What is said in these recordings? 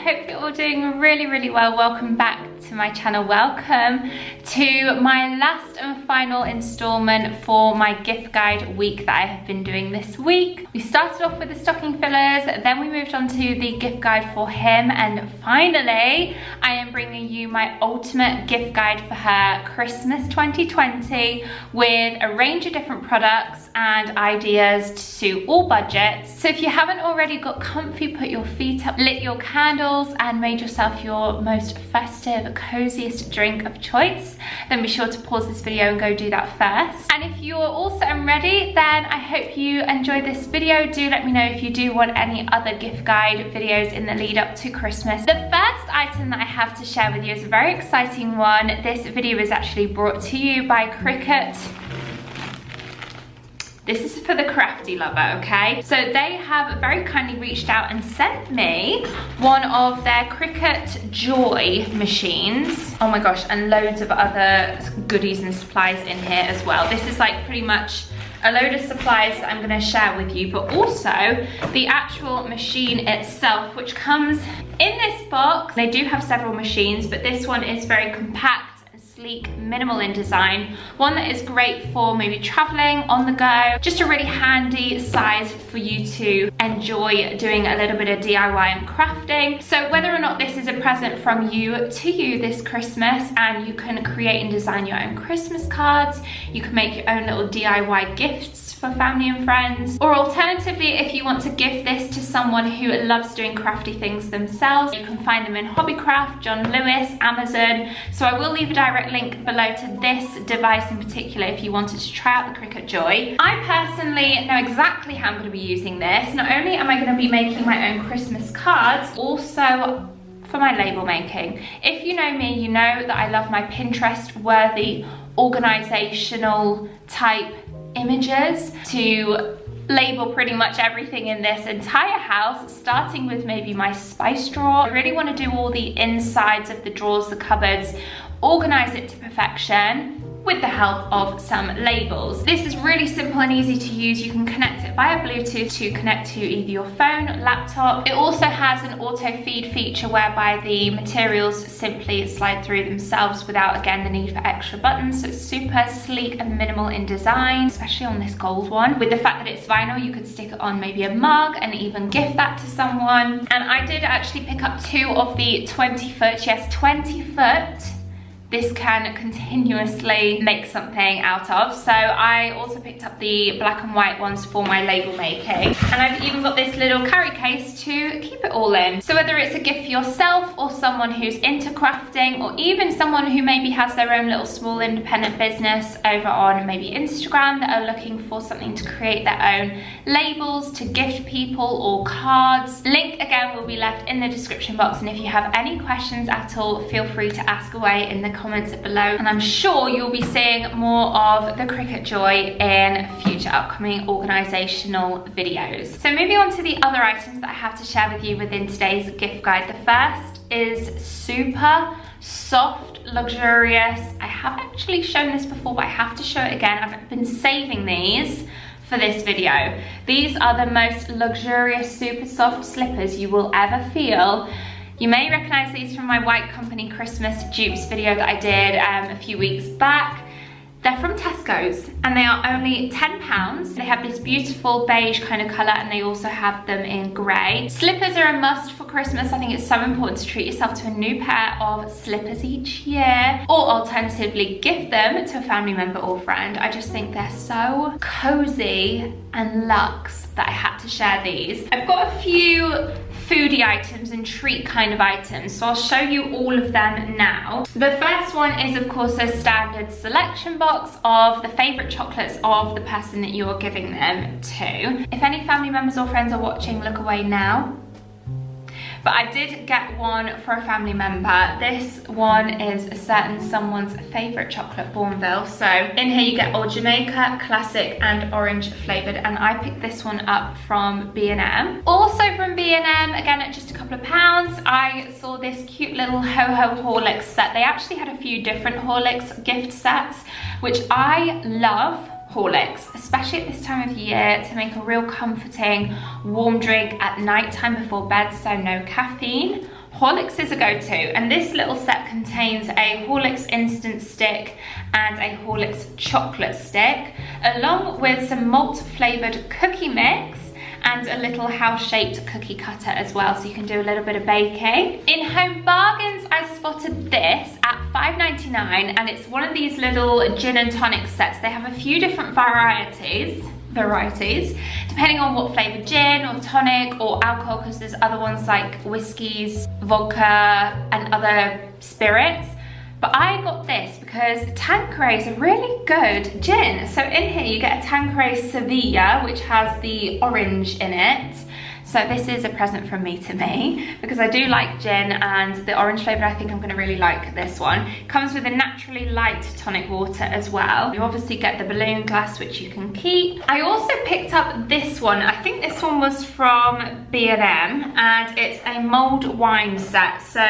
hope you're all doing really well. Welcome back to my channel. Welcome to my last and final installment for my gift guide week that I have been doing this week. We started off with the stocking fillers, then we moved on to the gift guide for him, and finally I am bringing you my ultimate gift guide for her Christmas 2020 with a range of different products and ideas to suit all budgets. So if you haven't already got comfy, put your feet up, lit your candles and made yourself your most festive, coziest drink of choice, then be sure to pause this video and go do that first. And if you're all set and ready, then I hope you enjoyed this video. Do let me know if you do want any other gift guide videos in the lead up to Christmas. The first item that I have to share with you is a very exciting one. This video is actually brought to you by Cricut. This is for the crafty lover, okay? So they have very kindly reached out and sent me one of their Cricut Joy machines. Oh my gosh, and loads of other goodies and supplies in here as well. This is like pretty much a load of supplies that I'm gonna share with you, but also the actual machine itself, which comes in this box. They do have several machines, but this one is very compact, sleek, minimal in design, one that is great for maybe traveling on the go, just a really handy size for you to enjoy doing a little bit of DIY and crafting. So whether or not this is a present from you to you this Christmas, and you can create and design your own Christmas cards, you can make your own little DIY gifts for family and friends, or alternatively, if you want to gift this to someone who loves doing crafty things themselves, you can find them in Hobbycraft, John Lewis, Amazon. So I will leave a direct link below to this device in particular if you wanted to try out the Cricut Joy. I personally know exactly how I'm going to be using this. Not only am I going to be making my own Christmas cards, also for my label making. If you know me, you know that I love my Pinterest worthy organizational type images to label pretty much everything in this entire house, starting with maybe my spice drawer. I really want to do all the insides of the drawers, the cupboards, organize it to perfection with the help of some labels. This is really simple and easy to use. You can connect it via Bluetooth to connect to either your phone, laptop. It also has an auto feed feature whereby the materials simply slide through themselves without, again, the need for extra buttons. So it's super sleek and minimal in design, especially on this gold one. With the fact that it's vinyl, you could stick it on maybe a mug and even gift that to someone. And I did actually pick up 2 of the 20 foot, yes, 20 foot, this can continuously make something out of. So I also picked up the black and white ones for my label making. And I've even got this little carry case to keep it all in. So whether it's a gift for yourself or someone who's into crafting, or even someone who maybe has their own little small independent business over on maybe Instagram that are looking for something to create their own labels to gift people or cards. Link again will be left in the description box, and if you have any questions at all, feel free to ask away in the comments below, and I'm sure you'll be seeing more of the Cricut Joy in future upcoming organizational videos. So moving on to the other items that I have to share with you within today's gift guide. The first is super soft, luxurious. I have actually shown this before, but I have to show it again. I've been saving these for this video. These are the most luxurious, super soft slippers you will ever feel. You may recognize these from my White Company Christmas dupes video that I did a few weeks back. They're from Tesco's and they are only £10. They have this beautiful beige kind of color, and they also have them in grey. Slippers are a must for Christmas. I think it's so important to treat yourself to a new pair of slippers each year, or alternatively gift them to a family member or friend. I just think they're so cozy and luxe that I had to share these. I've got a few foodie items and treat kind of items, so I'll show you all of them now. The first one is of course a standard selection box of the favorite chocolates of the person that you're giving them to. If any family members or friends are watching, look away now. But I did get one for a family member. This one is a certain someone's favorite chocolate, Bourneville. So in here you get Old Jamaica, classic and orange flavored, and I picked this one up from B&M. Also from B&M, again at just a couple of pounds, I saw this cute little Ho-Ho Horlicks set. They actually had a few different Horlicks gift sets, which I love. Horlicks, especially at this time of year, to make a real comforting warm drink at night time before bed, so no caffeine. Horlicks is a go-to, and this little set contains a Horlicks instant stick and a Horlicks chocolate stick, along with some malt flavoured cookie mix and a little house-shaped cookie cutter as well, so you can do a little bit of baking. In Home Bargains, I spotted this at $5.99, and it's one of these little gin and tonic sets. They have a few different varieties, depending on what flavour gin or tonic or alcohol, because there's other ones like whiskies, vodka and other spirits. But I got this because Tanqueray is a really good gin. So in here you get a Tanqueray Sevilla, which has the orange in it. So this is a present from me to me, because I do like gin, and the orange flavour, I think I'm gonna really like this one. It comes with a naturally light tonic water as well. You obviously get the balloon glass, which you can keep. I also picked up this one. I think this one was from B&M, and it's a mulled wine set. So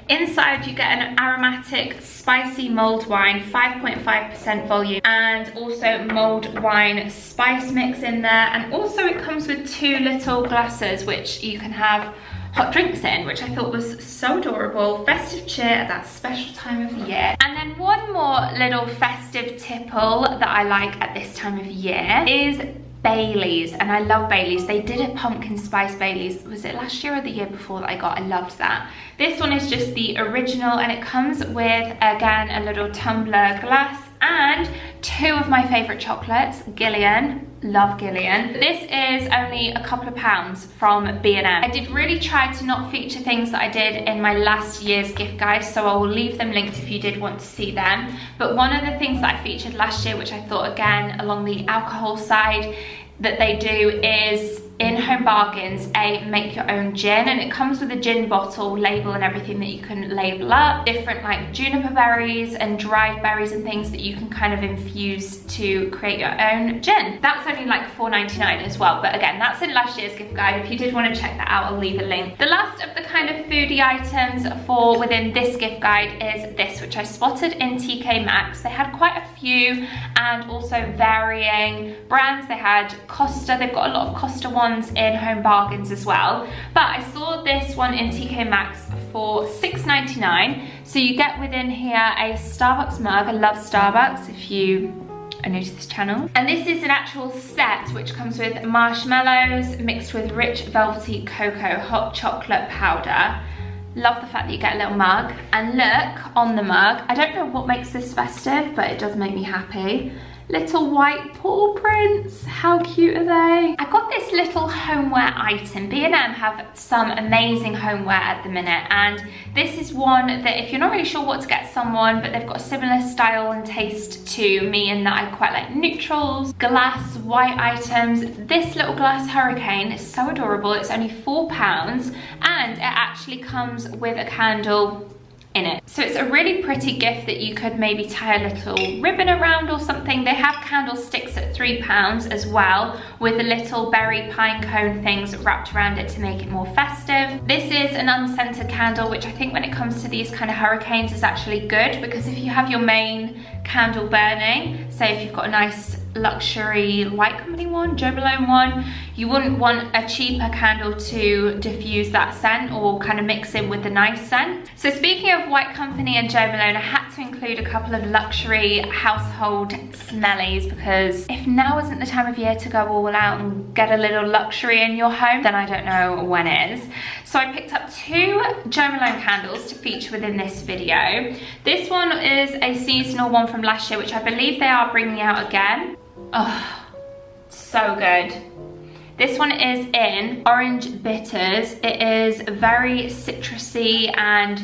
inside you get an aromatic, spicy mulled wine, 5.5% volume, and also mulled wine spice mix in there. And also it comes with 2 little glasses which you can have hot drinks in, which I thought was so adorable. Festive cheer at that special time of year. And then one more little festive tipple that I like at this time of year is Baileys, and I love Baileys. They did a pumpkin spice Baileys. Was it last year or the year before that I got? I loved that. This one is just the original, and it comes with, again, a little tumbler glass and 2 of my favourite chocolates, Gillian. Love Gillian. This is only a couple of pounds from B&M. I did really try to not feature things that I did in my last year's gift guide, so I will leave them linked if you did want to see them. But one of the things that I featured last year, which I thought, again, along the alcohol side, that they do is in Home Bargains a make your own gin, and it comes with a gin bottle label and everything that you can label up, different like juniper berries and dried berries and things that you can kind of infuse to create your own gin. That's only like $4.99 as well, but again, that's in last year's gift guide. If you did want to check that out, I'll leave a link. The last of the kind of foodie items for within this gift guide is this, which I spotted in TK Maxx. They had quite a few and also varying brands. They had Costa, they've got a lot of Costa ones in Home Bargains as well, but I saw this one in TK Maxx for $6.99. so you get within here a Starbucks mug. I love Starbucks if you are new to this channel, and this is an actual set which comes with marshmallows mixed with rich velvety cocoa hot chocolate powder. Love the fact that you get a little mug, and look on the mug, I don't know what makes this festive, but it does make me happy. Little white paw prints, how cute are they? I got this little homeware item. B&M have some amazing homeware at the minute, and this is one that if you're not really sure what to get someone, but they've got a similar style and taste to me in that I quite like neutrals, glass, white items. This little glass hurricane is so adorable. It's only £4, and it actually comes with a candle in it. So it's a really pretty gift that you could maybe tie a little ribbon around or something. They have candlesticks at £3 as well, with the little berry pine cone things wrapped around it to make it more festive. This is an unscented candle, which I think when it comes to these kind of hurricanes is actually good, because if you have your main candle burning, say if you've got a nice luxury White Company one, Jo Malone one, you wouldn't want a cheaper candle to diffuse that scent or kind of mix in with the nice scent. So speaking of White Company and Jo Malone, I had to include a couple of luxury household smellies, because if now isn't the time of year to go all out and get a little luxury in your home, then I don't know when it is. So I picked up 2 Jo Malone candles to feature within this video. This one is a seasonal one from last year, which I believe they are bringing out again. Oh, so good. This one is in Orange Bitters. It is very citrusy and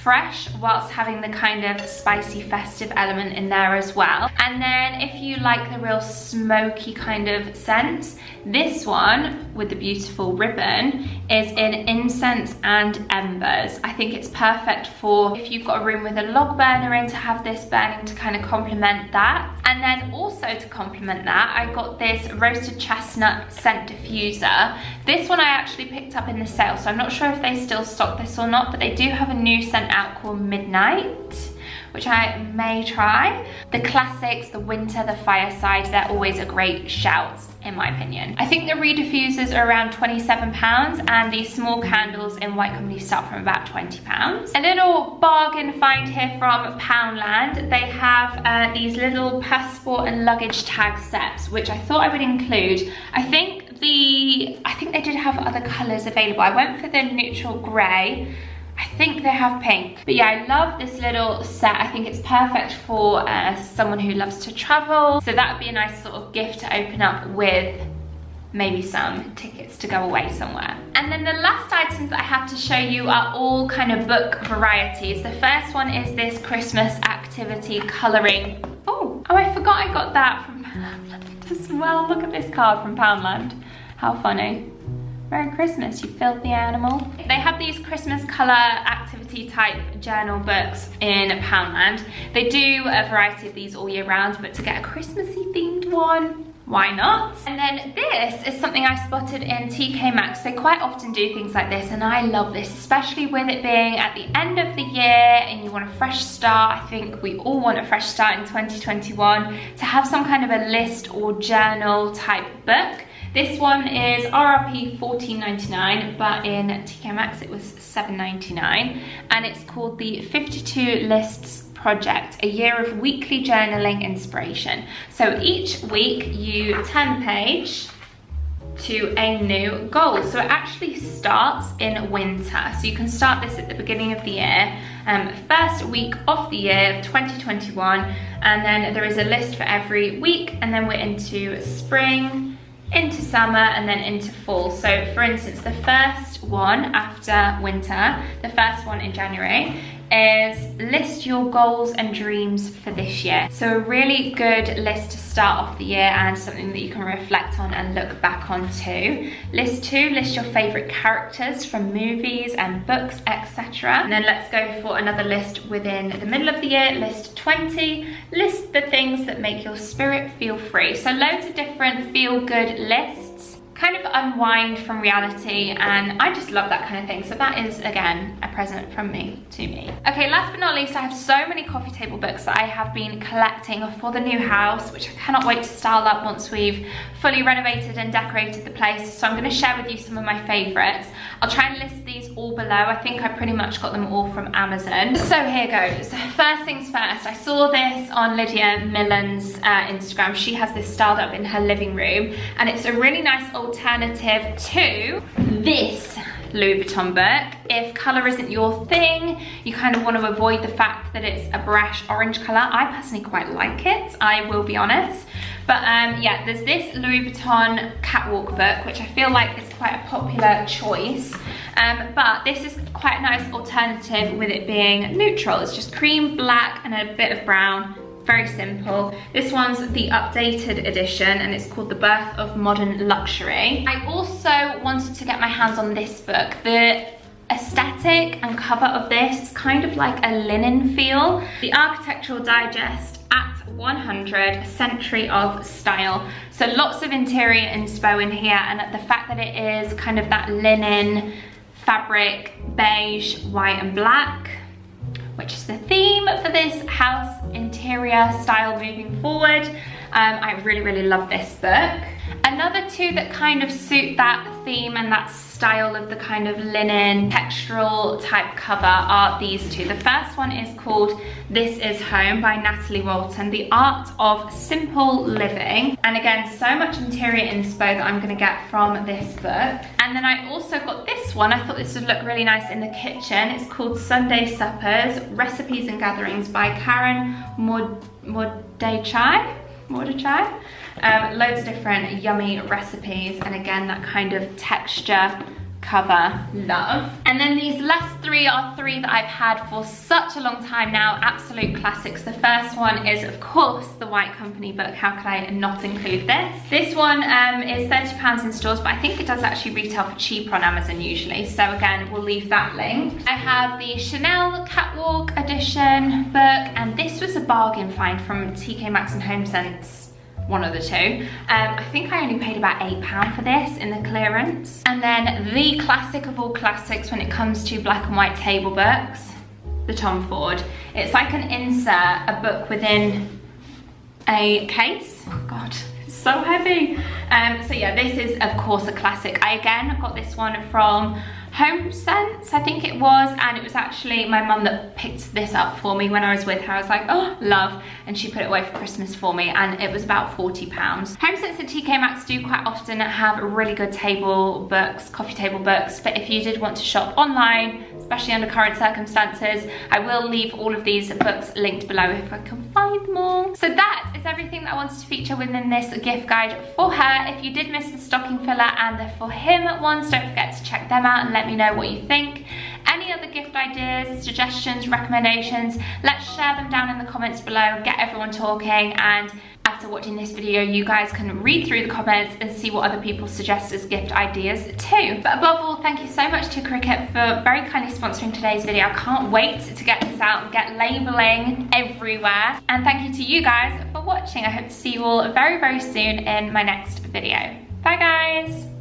fresh, whilst having the kind of spicy festive element in there as well. And then if you like the real smoky kind of scents, this one with the beautiful ribbon is in Incense and Embers. I think it's perfect for if you've got a room with a log burner in, to have this burning to kind of complement that. And then also to complement that, I got this Roasted Chestnut Scent Diffuser. This one I actually picked up in the sale, so I'm not sure if they still stock this or not, but they do have a new scent out called Midnight, which I may try. The classics, the winter, the fireside, they're always a great shout in my opinion. I think the reed diffusers are around £27 and the small candles in White Company start from about £20. A little bargain find here from Poundland. They have these little passport and luggage tag sets, which I thought I would include. I think they did have other colours available. I went for the neutral grey. I think they have pink. But yeah, I love this little set. I think it's perfect for someone who loves to travel. So that would be a nice sort of gift to open up with maybe some tickets to go away somewhere. And then the last items that I have to show you are all kind of book varieties. The first one is this Christmas activity colouring. Oh, I forgot I got that from Poundland as well. Look at this card from Poundland. How funny. Merry Christmas, you filthy animal. They have these Christmas colour activity type journal books in Poundland. They do a variety of these all year round, but to get a Christmassy themed one, why not? And then this is something I spotted in TK Maxx. They quite often do things like this, and I love this, especially with it being at the end of the year and you want a fresh start. I think we all want a fresh start in 2021, to have some kind of a list or journal type book. This one is RRP $14.99, but in TK Maxx it was $7.99, and it's called the 52 Lists Project, a year of weekly journaling inspiration. So each week you turn the page to a new goal. So it actually starts in winter. So you can start this at the beginning of the year, first week of the year of 2021, and then there is a list for every week, and then we're into spring, into summer, and then into fall. So for instance, the first one after winter, the first one in January, is list your goals and dreams for this year. So a really good list to start off the year, and something that you can reflect on and look back on too. List 2, list your favorite characters from movies and books, etc. And then let's go for another list within the middle of the year. List 20, list the things that make your spirit feel free. So loads of different feel-good lists, kind of unwind from reality, and I just love that kind of thing. So that is, again, a present from me to me. Okay, last but not least, I have so many coffee table books that I have been collecting for the new house, which I cannot wait to style up once we've fully renovated and decorated the place. So I'm going to share with you some of my favourites. I'll try and list these all below. I think I pretty much got them all from Amazon. So here goes. First things first, I saw this on Lydia Millen's Instagram. She has this styled up in her living room, and it's a really nice alternative to this Louis Vuitton book. If colour isn't your thing, you kind of want to avoid the fact that it's a brash orange colour. I personally quite like it, I will be honest. But yeah, there's this Louis Vuitton catwalk book, which I feel like is quite a popular choice. But this is quite a nice alternative with it being neutral. It's just cream, black, and a bit of brown. Very simple. This one's the updated edition, and it's called The Birth of Modern Luxury. I also wanted to get my hands on this book. The aesthetic and cover of this is kind of like a linen feel. The Architectural Digest at 100, Century of Style. So lots of interior inspo in here, and the fact that it is kind of that linen fabric, beige, white and black, which is the theme for this house interior style moving forward. I really, really love this book. Another two that kind of suit that theme and that style of the kind of linen textural type cover are these two. The first one is called This Is Home by Natalie Walton, The Art of Simple Living. And again, so much interior inspo that I'm gonna get from this book. And then I also got this one. I thought this would look really nice in the kitchen. It's called Sunday Suppers, Recipes and Gatherings by Karen Mordechai. Loads of different yummy recipes, and again, that kind of texture cover love. And then these last three are three that I've had for such a long time now, absolute classics. The first one is, of course, the White Company book. How could I not include this? This one is £30 in stores, but I think it does actually retail for cheaper on Amazon usually. So again, we'll leave that link. I have the Chanel Catwalk edition book, and this was a bargain find from TK Maxx and HomeSense. One of the two. I think I only paid about £8 for this in the clearance. And then the classic of all classics when it comes to black and white table books, the Tom Ford. It's like an insert, a book within a case. Oh God, it's so heavy. So yeah, this is of course a classic. I again got this one from Home Sense, I think it was, and it was actually my mum that picked this up for me when I was with her. I was like, oh, love, and she put it away for Christmas for me, and it was about £40. Home Sense and TK Maxx do quite often have really good table books, coffee table books, but if you did want to shop online, especially under current circumstances, I will leave all of these books linked below if I can find them all. So that is everything that I wanted to feature within this gift guide for her. If you did miss the stocking filler and the for him ones, don't forget to check them out and let me know what you think. Any other gift ideas, suggestions, recommendations, let's share them down in the comments below, get everyone talking, and after watching this video, you guys can read through the comments and see what other people suggest as gift ideas too. But above all, thank you so much to Cricut for very kindly sponsoring today's video. I can't wait to get this out and get labeling everywhere. And thank you to you guys for watching. I hope to see you all very, very soon in my next video. Bye guys.